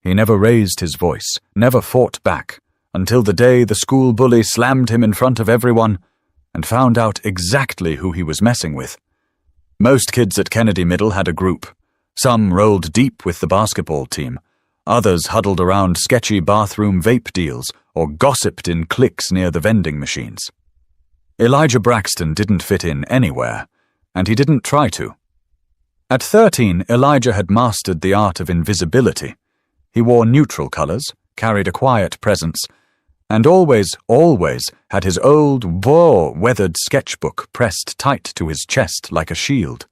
He never raised his voice, never fought back, until the day the school bully slammed him in front of everyone and found out exactly who he was messing with. Most kids at Kennedy Middle had a group. Some rolled deep with the basketball team. Others huddled around sketchy bathroom vape deals or gossiped in cliques near the vending machines. Elijah Braxton didn't fit in anywhere, and he didn't try to. At 13, Elijah had mastered the art of invisibility. He wore neutral colors, carried a quiet presence, and always had his old, war-weathered sketchbook pressed tight to his chest like a shield.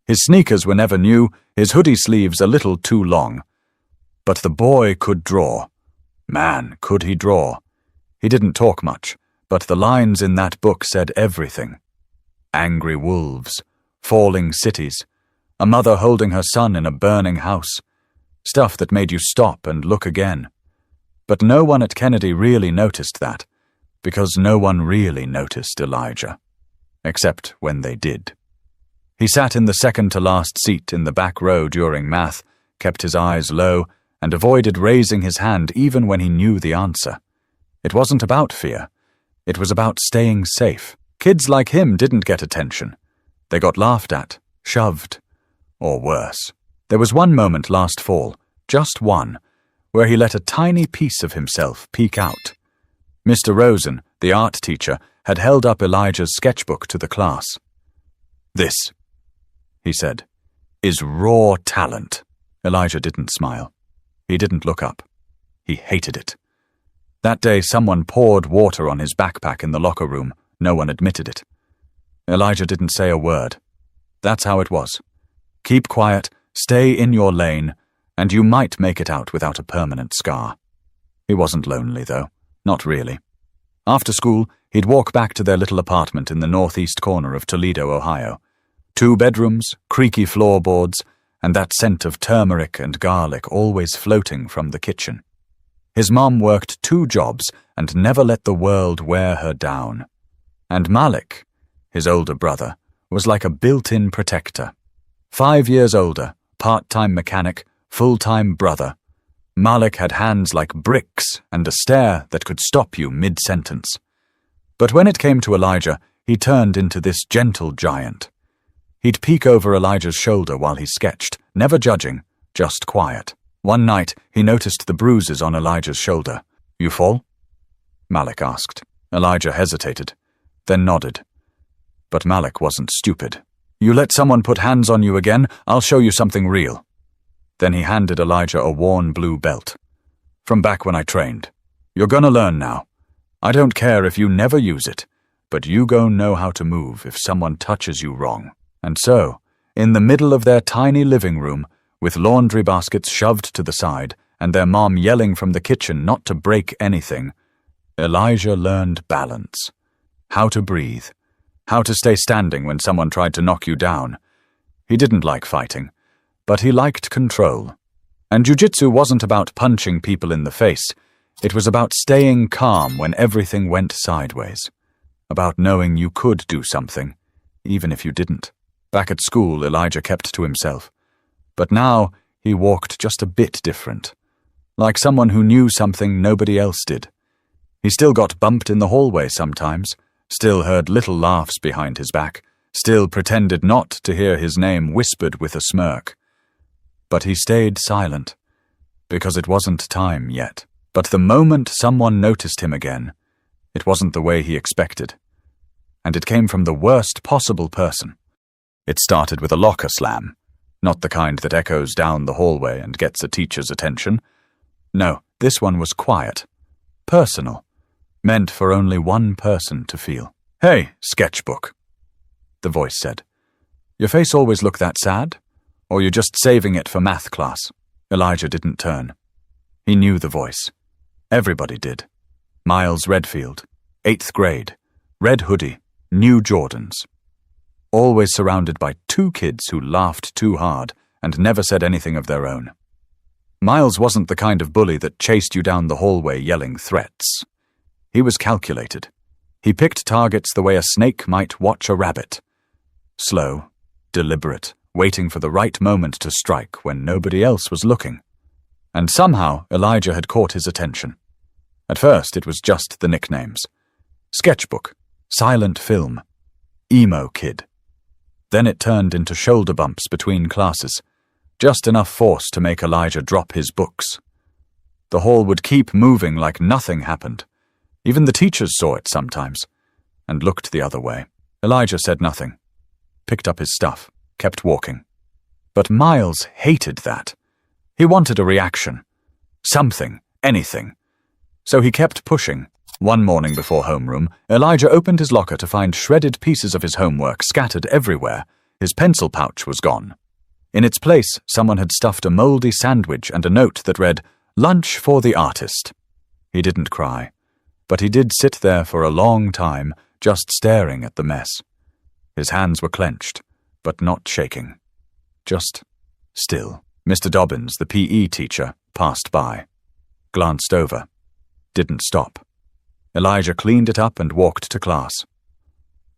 His sneakers were never new, his hoodie sleeves a little too long. But the boy could draw. Man, could he draw. He didn't talk much, but the lines in that book said everything. Angry wolves, falling cities, a mother holding her son in a burning house. Stuff that made you stop and look again. But no one at Kennedy really noticed that, because no one really noticed Elijah. Except when they did. He sat in the second-to-last seat in the back row during math, kept his eyes low, and avoided raising his hand even when he knew the answer. It wasn't about fear. It was about staying safe. Kids like him didn't get attention. They got laughed at, shoved, or worse. There was one moment last fall, just one, where he let a tiny piece of himself peek out. Mr. Rosen, the art teacher, had held up Elijah's sketchbook to the class. "This," he said, "is raw talent." Elijah didn't smile. He didn't look up. He hated it. That day someone poured water on his backpack in the locker room. No one admitted it. Elijah didn't say a word. That's how it was. Keep quiet, stay in your lane, and you might make it out without a permanent scar. He wasn't lonely, though. Not really. After school, he'd walk back to their little apartment in the northeast corner of Toledo, Ohio. 2 bedrooms, creaky floorboards, and that scent of turmeric and garlic always floating from the kitchen. His mom worked 2 jobs and never let the world wear her down. And Malik, his older brother, was like a built-in protector. 5 years older, part-time mechanic, full-time brother. Malik had hands like bricks and a stare that could stop you mid-sentence. But when it came to Elijah, he turned into this gentle giant. He'd peek over Elijah's shoulder while he sketched, never judging, just quiet. One night, he noticed the bruises on Elijah's shoulder. "You fall?" Malik asked. Elijah hesitated, then nodded. But Malik wasn't stupid. "You let someone put hands on you again, I'll show you something real." Then he handed Elijah a worn blue belt. "From back when I trained. You're gonna learn now. I don't care if you never use it, but you go know how to move if someone touches you wrong." And so, in the middle of their tiny living room, with laundry baskets shoved to the side and their mom yelling from the kitchen not to break anything, Elijah learned balance. How to breathe. How to stay standing when someone tried to knock you down. He didn't like fighting, but he liked control. And jiu-jitsu wasn't about punching people in the face. It was about staying calm when everything went sideways. About knowing you could do something, even if you didn't. Back at school, Elijah kept to himself. But now, he walked just a bit different. Like someone who knew something nobody else did. He still got bumped in the hallway sometimes, still heard little laughs behind his back, still pretended not to hear his name whispered with a smirk. But he stayed silent, because it wasn't time yet. But the moment someone noticed him again, it wasn't the way he expected. And it came from the worst possible person. It started with a locker slam, not the kind that echoes down the hallway and gets a teacher's attention. No, this one was quiet, personal, meant for only one person to feel. "Hey, sketchbook," the voice said. "Your face always look that sad? Or you're just saving it for math class?" Elijah didn't turn. He knew the voice. Everybody did. Miles Redfield, 8th grade, red hoodie, new Jordans. Always surrounded by 2 kids who laughed too hard and never said anything of their own. Miles wasn't the kind of bully that chased you down the hallway yelling threats. He was calculated. He picked targets the way a snake might watch a rabbit. Slow, deliberate, waiting for the right moment to strike when nobody else was looking. and somehow Elijah had caught his attention. At first it was just the nicknames. Sketchbook, silent film, emo kid. Then it turned into shoulder bumps between classes, just enough force to make Elijah drop his books. The hall would keep moving like nothing happened. Even the teachers saw it sometimes, and looked the other way. Elijah said nothing, picked up his stuff, kept walking. But Miles hated that. He wanted a reaction. Something, anything. So he kept pushing. One morning before homeroom, Elijah opened his locker to find shredded pieces of his homework scattered everywhere. His pencil pouch was gone. In its place, someone had stuffed a moldy sandwich and a note that read, "Lunch for the artist." He didn't cry, but he did sit there for a long time, just staring at the mess. His hands were clenched, but not shaking. Just still. Mr. Dobbins, the PE teacher, passed by. Glanced over. Didn't stop. Elijah cleaned it up and walked to class.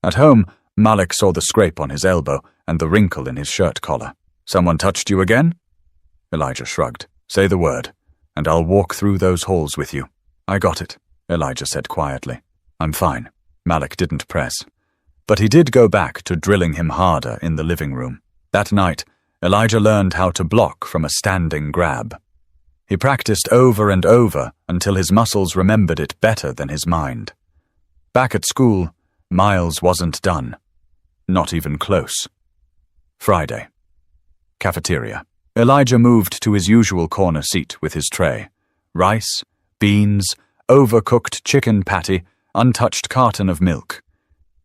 At home, Malik saw the scrape on his elbow and the wrinkle in his shirt collar. "Someone touched you again?" Elijah shrugged. "Say the word, and I'll walk through those halls with you." "I got it," Elijah said quietly. "I'm fine." Malik didn't press. But he did go back to drilling him harder in the living room. That night, Elijah learned how to block from a standing grab. He practiced over and over until his muscles remembered it better than his mind. Back at school, Miles wasn't done. Not even close. Friday. Cafeteria. Elijah moved to his usual corner seat with his tray. Rice, beans, overcooked chicken patty, untouched carton of milk.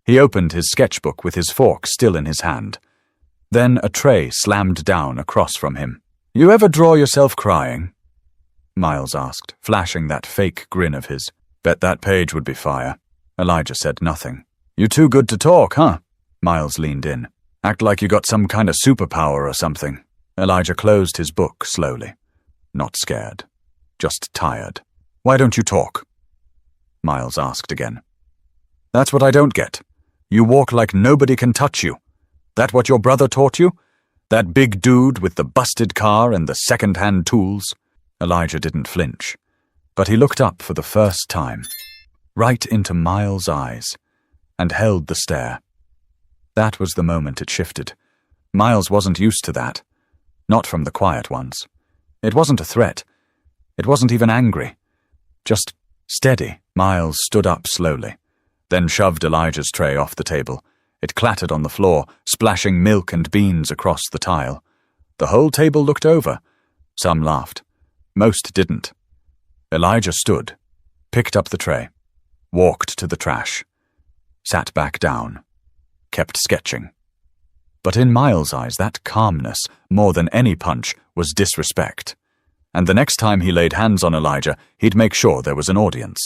He opened his sketchbook with his fork still in his hand. Then a tray slammed down across from him. "You ever draw yourself crying?" Miles asked, flashing that fake grin of his. "Bet that page would be fire." Elijah said nothing. "You too good to talk, huh?" Miles leaned in. "Act like you got some kind of superpower or something." Elijah closed his book slowly. Not scared. Just tired. "Why don't you talk?" Miles asked again. "That's what I don't get. You walk like nobody can touch you. That what your brother taught you? That big dude with the busted car and the second-hand tools?" Elijah didn't flinch, but he looked up for the first time, right into Miles' eyes, and held the stare. That was the moment it shifted. Miles wasn't used to that. Not from the quiet ones. It wasn't a threat. It wasn't even angry. Just steady. Miles stood up slowly, then shoved Elijah's tray off the table. It clattered on the floor, splashing milk and beans across the tile. The whole table looked over. Some laughed. Most didn't. Elijah stood, picked up the tray, walked to the trash, sat back down, kept sketching. But in Miles' eyes, that calmness, more than any punch, was disrespect. And the next time he laid hands on Elijah, he'd make sure there was an audience.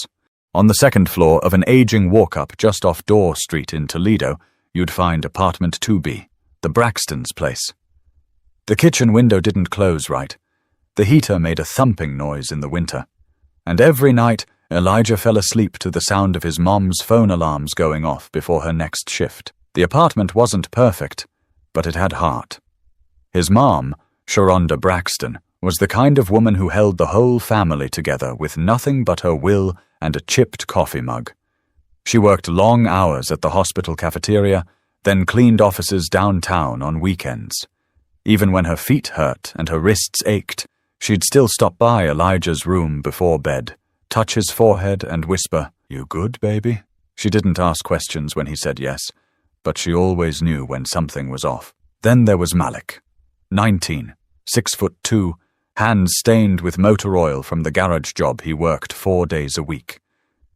On the second floor of an aging walk-up just off Dorr Street in Toledo, you'd find apartment 2B, the Braxtons' place. The kitchen window didn't close right. The heater made a thumping noise in the winter. And every night, Elijah fell asleep to the sound of his mom's phone alarms going off before her next shift. The apartment wasn't perfect, but it had heart. His mom, Sharonda Braxton, was the kind of woman who held the whole family together with nothing but her will and a chipped coffee mug. She worked long hours at the hospital cafeteria, then cleaned offices downtown on weekends. Even when her feet hurt and her wrists ached, she'd still stop by Elijah's room before bed, touch his forehead and whisper, "You good, baby?" She didn't ask questions when he said yes, but she always knew when something was off. Then there was Malik, 19, 6'2", hands stained with motor oil from the garage job he worked 4 days a week.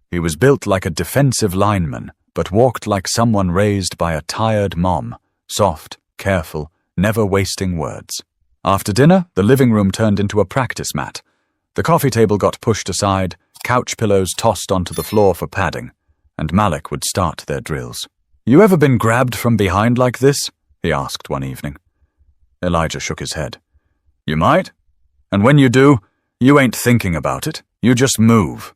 He was built like a defensive lineman, but walked like someone raised by a tired mom, soft, careful, never wasting words. After dinner, the living room turned into a practice mat. The coffee table got pushed aside, couch pillows tossed onto the floor for padding, and Malik would start their drills. "You ever been grabbed from behind like this?" he asked one evening. Elijah shook his head. "You might. And when you do, you ain't thinking about it. You just move."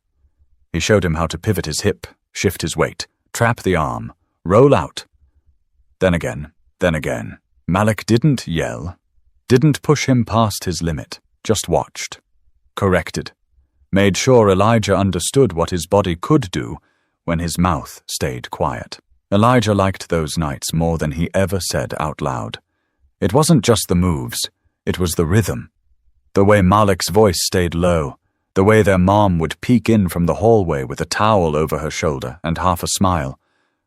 He showed him how to pivot his hip, shift his weight, trap the arm, roll out. Then again. Malik didn't yell, didn't push him past his limit, just watched. corrected, made sure Elijah understood what his body could do when his mouth stayed quiet. Elijah liked those nights more than he ever said out loud. It wasn't just the moves, it was the rhythm. The way Malik's voice stayed low, the way their mom would peek in from the hallway with a towel over her shoulder and half a smile,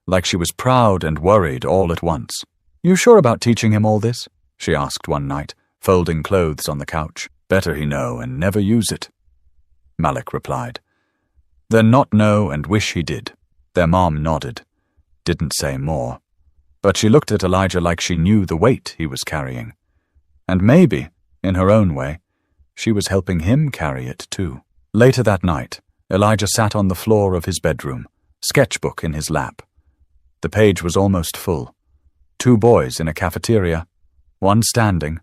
like she was proud and worried all at once. "You sure about teaching him all this?" she asked one night, folding clothes on the couch. "Better he know and never use it," Malik replied. "Then not know and wish he did." Their mom nodded, didn't say more, but she looked at Elijah like she knew the weight he was carrying. And maybe, in her own way, she was helping him carry it too. Later that night, Elijah sat on the floor of his bedroom, sketchbook in his lap. The page was almost full. 2 boys in a cafeteria, one standing,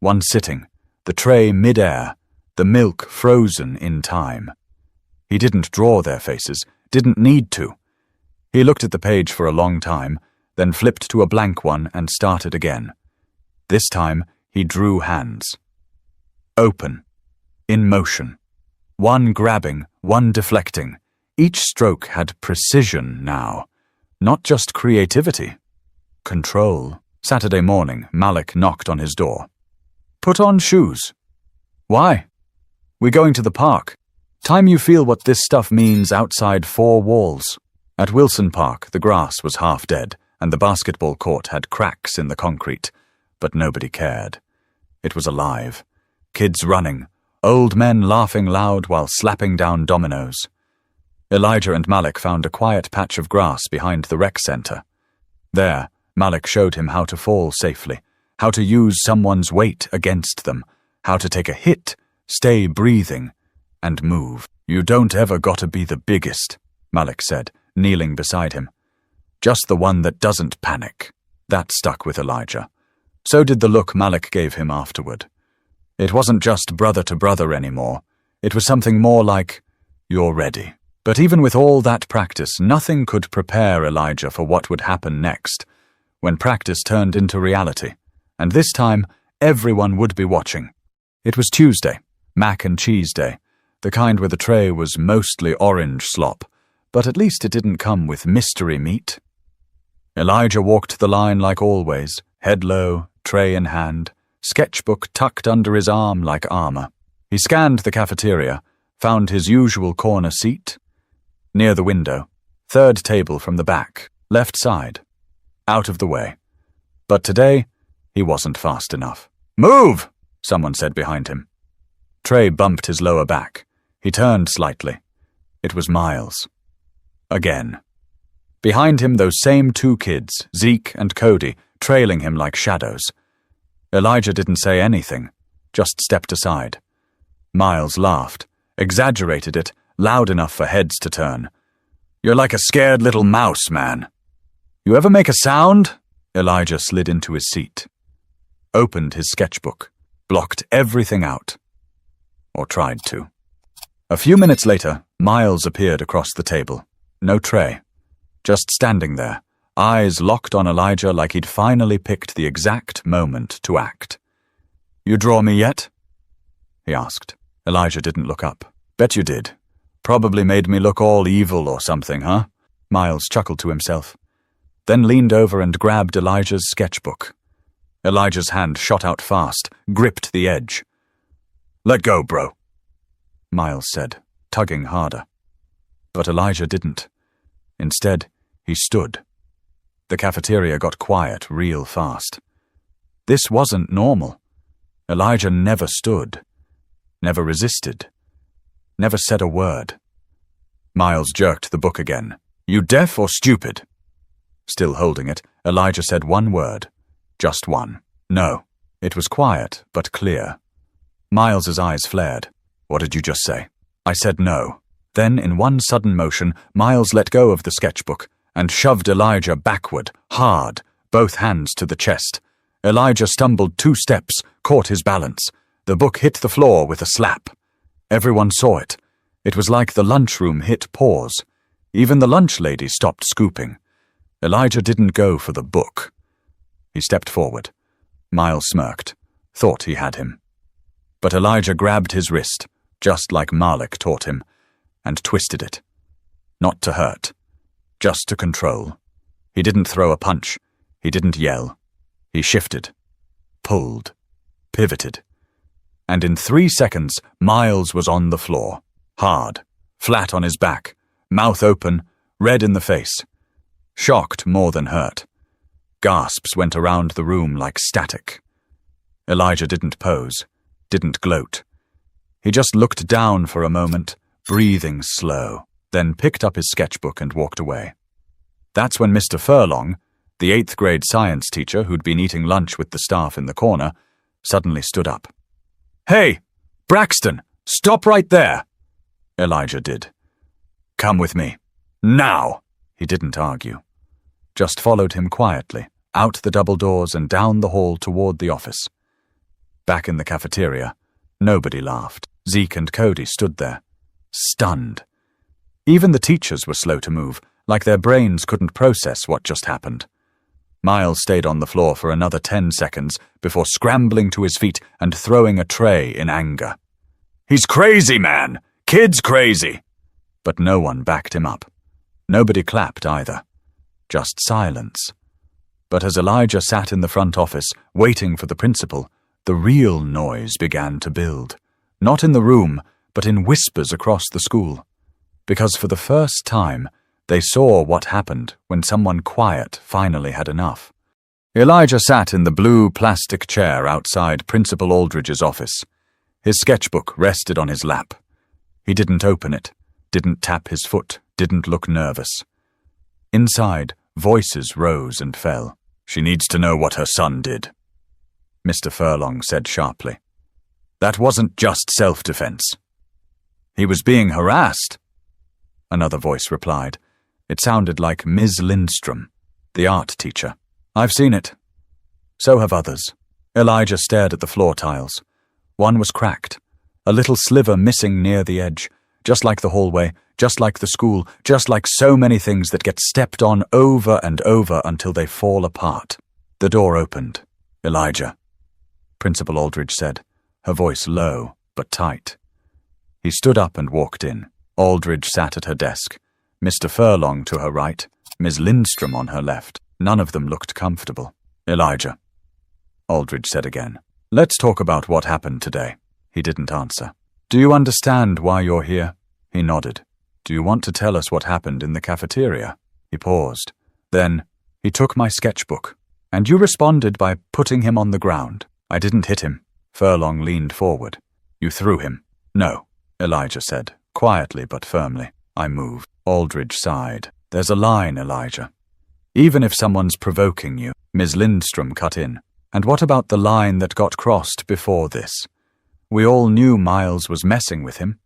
one sitting, the tray mid-air, the milk frozen in time. He didn't draw their faces, didn't need to. He looked at the page for a long time, then flipped to a blank one and started again. This time, he drew hands. Open, in motion. One grabbing, one deflecting. Each stroke had precision now, not just creativity. Control. Saturday morning, Malik knocked on his door. "Put on shoes." "Why?" "We're going to the park. Time you feel what this stuff means outside 4 walls. At Wilson Park, the grass was half dead, and the basketball court had cracks in the concrete, but nobody cared. It was alive. Kids running, old men laughing loud while slapping down dominoes. Elijah and Malik found a quiet patch of grass behind the rec center. There, Malik showed him how to fall safely, how to use someone's weight against them, how to take a hit, stay breathing, and move. "You don't ever gotta be the biggest," Malik said, kneeling beside him. "Just the one that doesn't panic." That stuck with Elijah. So did the look Malik gave him afterward. It wasn't just brother to brother anymore. It was something more like, "You're ready." But even with all that practice, nothing could prepare Elijah for what would happen next, when practice turned into reality. And this time, everyone would be watching. It was Tuesday, mac and cheese day, the kind where the tray was mostly orange slop, but at least it didn't come with mystery meat. Elijah walked the line like always, head low, tray in hand, sketchbook tucked under his arm like armor. He scanned the cafeteria, found his usual corner seat, near the window, 3rd table from the back, left side, out of the way. But today, he wasn't fast enough. "Move!" someone said behind him. Trey bumped his lower back. He turned slightly. It was Miles. Again. Behind him, those same 2 kids, Zeke and Cody, trailing him like shadows. Elijah didn't say anything, just stepped aside. Miles laughed, exaggerated it, loud enough for heads to turn. "You're like a scared little mouse, man." "You ever make a sound?" Elijah slid into his seat. Opened his sketchbook, blocked everything out. Or tried to. A few minutes later, Miles appeared across the table. No tray. Just standing there, eyes locked on Elijah like he'd finally picked the exact moment to act. "You draw me yet?" he asked. Elijah didn't look up. "Bet you did. Probably made me look all evil or something, huh?" Miles chuckled to himself, then leaned over and grabbed Elijah's sketchbook. Elijah's hand shot out fast, gripped the edge. "Let go, bro," Miles said, tugging harder. But Elijah didn't. Instead, he stood. The cafeteria got quiet real fast. This wasn't normal. Elijah never stood, never resisted, never said a word. Miles jerked the book again. "You deaf or stupid?" Still holding it, Elijah said one word. Just one. "No." It was quiet, but clear. Miles's eyes flared. "What did you just say?" "I said no." Then, in one sudden motion, Miles let go of the sketchbook and shoved Elijah backward, hard, both hands to the chest. Elijah stumbled 2 steps, caught his balance. The book hit the floor with a slap. Everyone saw it. It was like the lunchroom hit pause. Even the lunch lady stopped scooping. Elijah didn't go for the book. He stepped forward. Miles smirked, thought he had him. But Elijah grabbed his wrist, just like Malik taught him, and twisted it. Not to hurt, just to control. He didn't throw a punch. He didn't yell. He shifted, pulled, pivoted. And in 3 seconds, Miles was on the floor, hard, flat on his back, mouth open, red in the face. Shocked more than hurt. Gasps went around the room like static. Elijah didn't pose, didn't gloat. He just looked down for a moment, breathing slow, then picked up his sketchbook and walked away. That's when Mr. Furlong, the 8th grade science teacher who'd been eating lunch with the staff in the corner, suddenly stood up. "Hey, Braxton, stop right there!" Elijah did. "Come with me. Now!" He didn't argue. Just followed him quietly, out the double doors and down the hall toward the office. Back in the cafeteria, nobody laughed. Zeke and Cody stood there, stunned. Even the teachers were slow to move, like their brains couldn't process what just happened. Miles stayed on the floor for another 10 seconds before scrambling to his feet and throwing a tray in anger. "He's crazy, man! Kid's crazy!" But no one backed him up. Nobody clapped either. Just silence. But as Elijah sat in the front office, waiting for the principal, the real noise began to build. Not in the room, but in whispers across the school. Because for the first time, they saw what happened when someone quiet finally had enough. Elijah sat in the blue plastic chair outside Principal Aldridge's office. His sketchbook rested on his lap. He didn't open it, didn't tap his foot, didn't look nervous. Inside, voices rose and fell. "She needs to know what her son did," Mr. Furlong said sharply. "That wasn't just self-defense. He was being harassed," another voice replied. It sounded like Ms. Lindstrom, the art teacher. "I've seen it. So have others." Elijah stared at the floor tiles. One was cracked, a little sliver missing near the edge, just like the hallway, just like the school, just like so many things that get stepped on over and over until they fall apart. The door opened. "Elijah," Principal Aldridge said, her voice low but tight. He stood up and walked in. Aldridge sat at her desk, Mr. Furlong to her right, Ms. Lindstrom on her left. None of them looked comfortable. "Elijah," Aldridge said again, "let's talk about what happened today." He didn't answer. "Do you understand why you're here?" He nodded. "Do you want to tell us what happened in the cafeteria?" He paused. Then, "He took my sketchbook, and you responded by putting him on the ground." "I didn't hit him." Furlong leaned forward. "You threw him." "No," Elijah said, quietly but firmly. "I moved." Aldridge sighed. "There's a line, Elijah. Even if someone's provoking you," Ms. Lindstrom cut in. "And what about the line that got crossed before this? We all knew Miles was messing with him.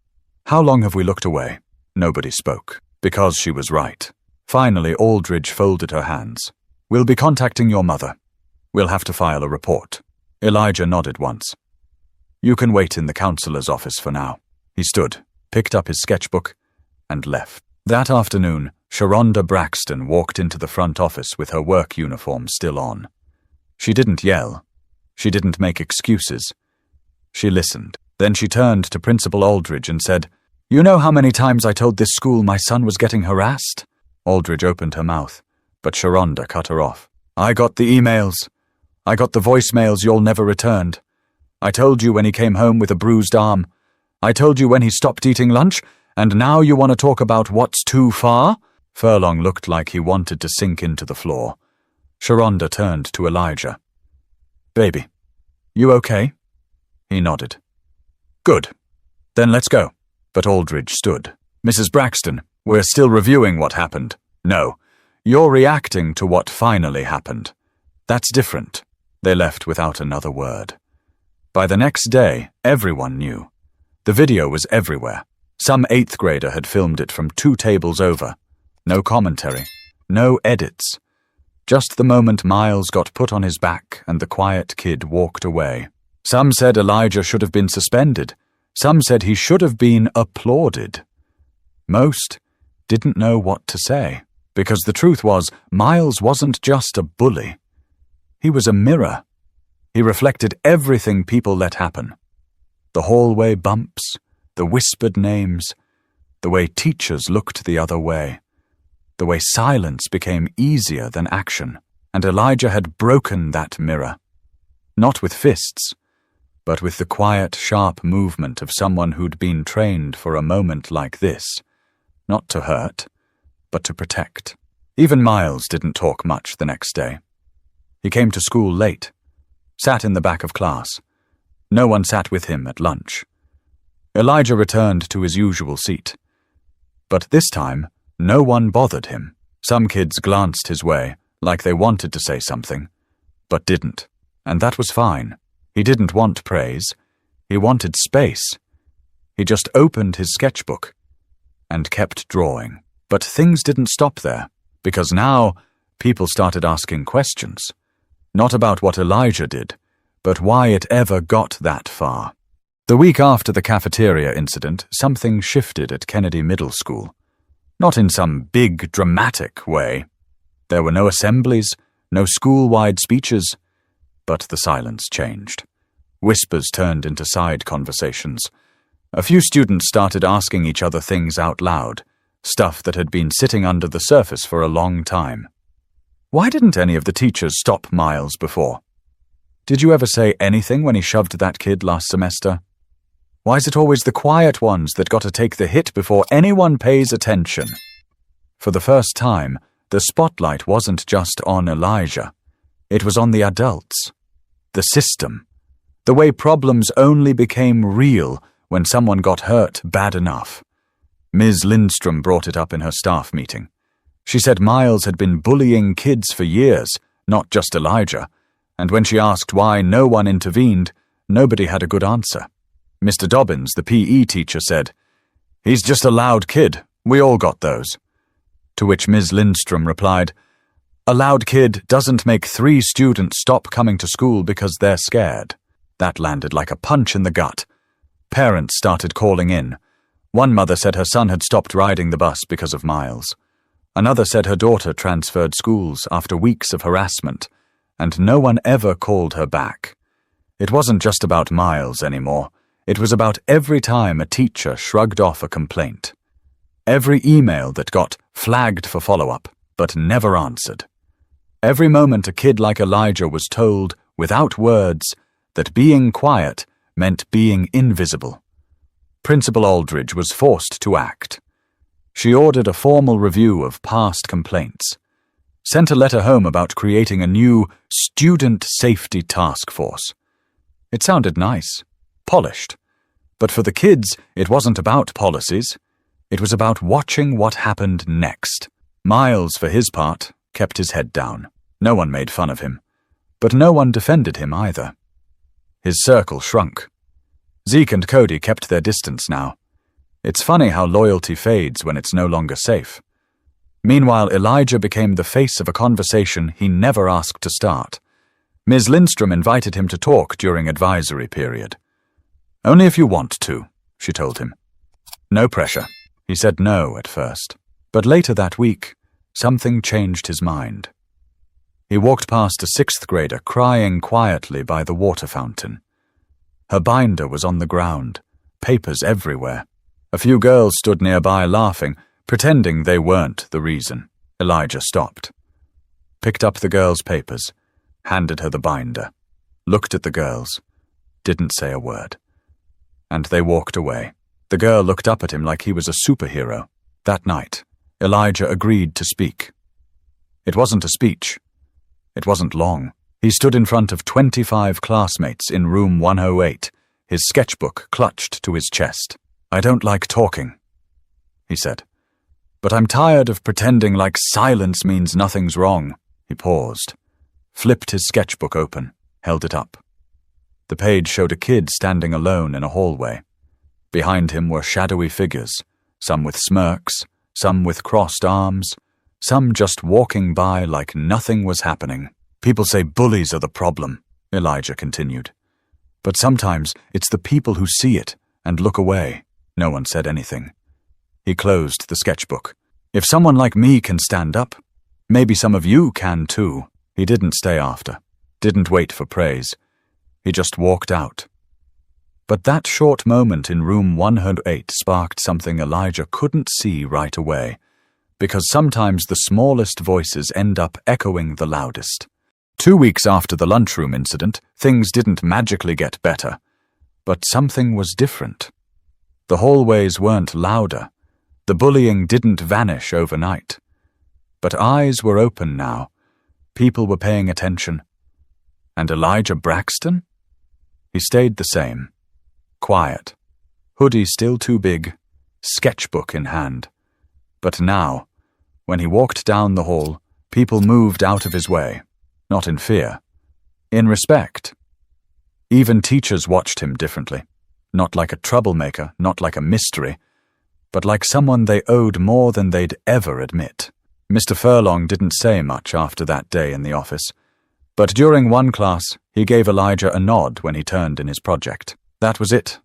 How long have we looked away?" Nobody spoke, because she was right. Finally, Aldridge folded her hands. "We'll be contacting your mother. We'll have to file a report." Elijah nodded once. "You can wait in the counselor's office for now." He stood, picked up his sketchbook, and left. That afternoon, Sharonda Braxton walked into the front office with her work uniform still on. She didn't yell. She didn't make excuses. She listened. Then she turned to Principal Aldridge and said, "You know how many times I told this school my son was getting harassed?" Aldridge opened her mouth, but Sharonda cut her off. "I got the emails. I got the voicemails y'all never returned. I told you when he came home with a bruised arm. I told you when he stopped eating lunch, and now you want to talk about what's too far?" Furlong looked like he wanted to sink into the floor. Sharonda turned to Elijah. "Baby, you okay?" He nodded. "Good. Then let's go." But Aldridge stood. "Mrs. Braxton, we're still reviewing what happened." "No, you're reacting to what finally happened. That's different." They left without another word. By the next day, everyone knew. The video was everywhere. Some 8th grader had filmed it from 2 tables over. No commentary, no edits. Just the moment Miles got put on his back and the quiet kid walked away. Some said Elijah should have been suspended. Some said he should have been applauded. Most didn't know what to say, because the truth was, Miles wasn't just a bully. He was a mirror. He reflected everything people let happen. The hallway bumps, the whispered names, the way teachers looked the other way, the way silence became easier than action, and Elijah had broken that mirror. Not with fists, but with the quiet, sharp movement of someone who'd been trained for a moment like this, not to hurt, but to protect. Even Miles didn't talk much the next day. He came to school late, sat in the back of class. No one sat with him at lunch. Elijah returned to his usual seat. But this time, no one bothered him. Some kids glanced his way, like they wanted to say something, but didn't. And that was fine. He didn't want praise. He wanted space. He just opened his sketchbook and kept drawing. But things didn't stop there, because now people started asking questions. Not about what Elijah did, but why it ever got that far. The week after the cafeteria incident, something shifted at Kennedy Middle School. Not in some big, dramatic way. There were no assemblies, no school-wide speeches, but the silence changed. Whispers turned into side conversations. A few students started asking each other things out loud, stuff that had been sitting under the surface for a long time. Why didn't any of the teachers stop Miles before? Did you ever say anything when he shoved that kid last semester? Why is it always the quiet ones that got to take the hit before anyone pays attention? For the first time, the spotlight wasn't just on Elijah. It was on the adults. The system. The way problems only became real when someone got hurt bad enough. Ms. Lindstrom brought it up in her staff meeting. She said Miles had been bullying kids for years, not just Elijah, and when she asked why no one intervened, nobody had a good answer. Mr. Dobbins, the PE teacher, said, "He's just a loud kid. We all got those." To which Ms. Lindstrom replied, "A loud kid doesn't make 3 students stop coming to school because they're scared." That landed like a punch in the gut. Parents started calling in. One mother said her son had stopped riding the bus because of Miles. Another said her daughter transferred schools after weeks of harassment, and no one ever called her back. It wasn't just about Miles anymore. It was about every time a teacher shrugged off a complaint. Every email that got flagged for follow-up, but never answered. Every moment a kid like Elijah was told, without words, that being quiet meant being invisible. Principal Aldridge was forced to act. She ordered a formal review of past complaints, sent a letter home about creating a new student safety task force. It sounded nice, polished, but for the kids it wasn't about policies. It was about watching what happened next. Miles, for his part, kept his head down. No one made fun of him, but no one defended him either. His circle shrunk. Zeke and Cody kept their distance now. It's funny how loyalty fades when it's no longer safe. Meanwhile, Elijah became the face of a conversation he never asked to start. Ms. Lindstrom invited him to talk during advisory period. "Only if you want to," she told him. No pressure. He said no at first. But later that week, something changed his mind. He walked past a 6th grader crying quietly by the water fountain. Her binder was on the ground, papers everywhere. A few girls stood nearby laughing, pretending they weren't the reason. Elijah stopped, picked up the girl's papers, handed her the binder, looked at the girls, didn't say a word. And they walked away. The girl looked up at him like he was a superhero. That night, Elijah agreed to speak. It wasn't a speech. It wasn't long. He stood in front of 25 classmates in room 108, his sketchbook clutched to his chest. "I don't like talking," he said. "But I'm tired of pretending like silence means nothing's wrong." He paused, flipped his sketchbook open, held it up. The page showed a kid standing alone in a hallway. Behind him were shadowy figures, some with smirks, some with crossed arms, some just walking by like nothing was happening. "People say bullies are the problem," Elijah continued. "But sometimes it's the people who see it and look away." No one said anything. He closed the sketchbook. "If someone like me can stand up, maybe some of you can too." He didn't stay after, didn't wait for praise. He just walked out. But that short moment in room 108 sparked something Elijah couldn't see right away, because sometimes the smallest voices end up echoing the loudest. 2 weeks after the lunchroom incident, things didn't magically get better, but something was different. The hallways weren't louder. The bullying didn't vanish overnight. But eyes were open now. People were paying attention. And Elijah Braxton? He stayed the same. Quiet. Hoodie still too big. Sketchbook in hand. But now, when he walked down the hall, people moved out of his way. Not in fear. In respect. Even teachers watched him differently. Not like a troublemaker, not like a mystery, but like someone they owed more than they'd ever admit. Mr. Furlong didn't say much after that day in the office, but during one class, he gave Elijah a nod when he turned in his project. That was it.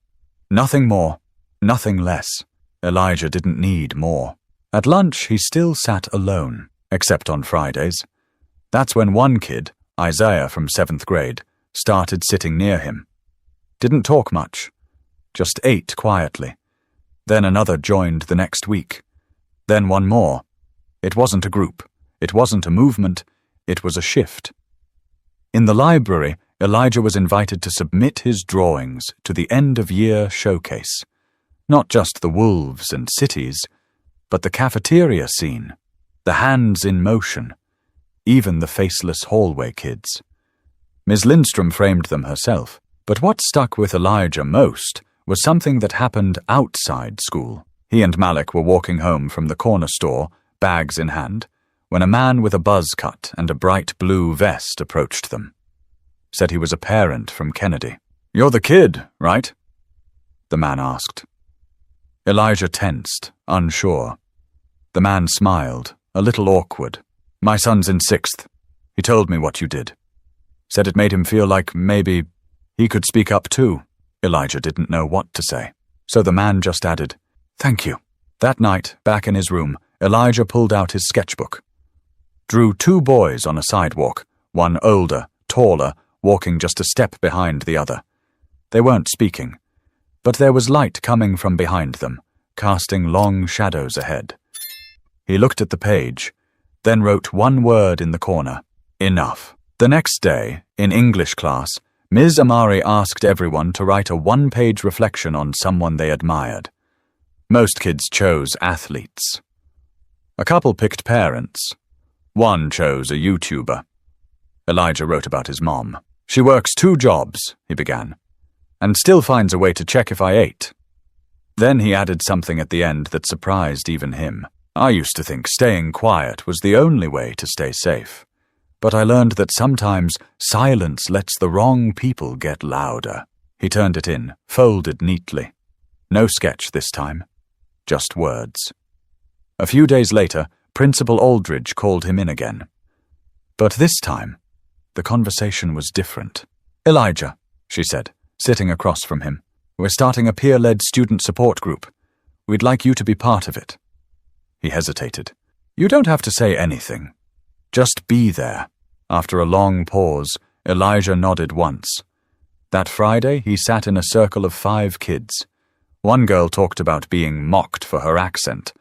Nothing more, nothing less. Elijah didn't need more. At lunch, he still sat alone, except on Fridays. That's when one kid, Isaiah from 7th grade, started sitting near him. Didn't talk much, just ate quietly. Then another joined the next week. Then one more. It wasn't a group. It wasn't a movement. It was a shift. In the library, Elijah was invited to submit his drawings to the end-of-year showcase. Not just the wolves and cities, but the cafeteria scene, the hands in motion, even the faceless hallway kids. Ms. Lindstrom framed them herself, but what stuck with Elijah most was something that happened outside school. He and Malik were walking home from the corner store, bags in hand, when a man with a buzz cut and a bright blue vest approached them. Said he was a parent from Kennedy. "You're the kid, right?" the man asked. Elijah tensed, unsure. The man smiled, a little awkward. "My son's in 6th. He told me what you did. Said it made him feel like maybe he could speak up too." Elijah didn't know what to say, so the man just added, "Thank you." That night, back in his room, Elijah pulled out his sketchbook. Drew 2 boys on a sidewalk, one older, taller, walking just a step behind the other. They weren't speaking, but there was light coming from behind them, casting long shadows ahead. He looked at the page, then wrote one word in the corner: enough. The next day, in English class, Ms. Amari asked everyone to write a 1-page reflection on someone they admired. Most kids chose athletes. A couple picked parents. One chose a YouTuber. Elijah wrote about his mom. "She works 2 jobs," he began, "and still finds a way to check if I ate." Then he added something at the end that surprised even him. "I used to think staying quiet was the only way to stay safe. But I learned that sometimes silence lets the wrong people get louder." He turned it in, folded neatly. No sketch this time, just words. A few days later, Principal Aldridge called him in again. But this time, the conversation was different. "Elijah," she said, sitting across from him, "we're starting a peer-led student support group. We'd like you to be part of it." He hesitated. "You don't have to say anything. Just be there." After a long pause, Elijah nodded once. That Friday, he sat in a circle of 5 kids. One girl talked about being mocked for her accent.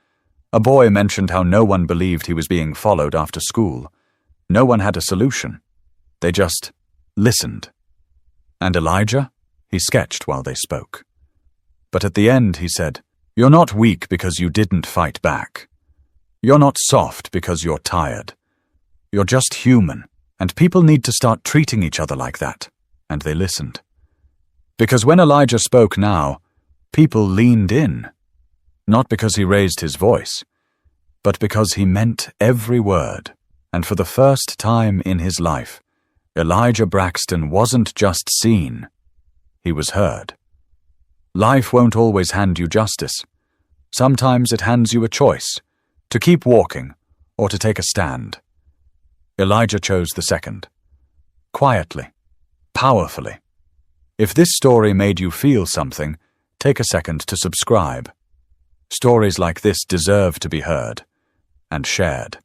A boy mentioned how no one believed he was being followed after school. No one had a solution. They just listened. And Elijah? He sketched while they spoke. But at the end, he said, "You're not weak because you didn't fight back. You're not soft because you're tired. You're just human, and people need to start treating each other like that." And they listened. Because when Elijah spoke now, people leaned in. Not because he raised his voice, but because he meant every word. And for the first time in his life, Elijah Braxton wasn't just seen, he was heard. Life won't always hand you justice. Sometimes it hands you a choice, to keep walking or to take a stand. Elijah chose the second. Quietly, powerfully. If this story made you feel something, take a second to subscribe. Stories like this deserve to be heard and shared.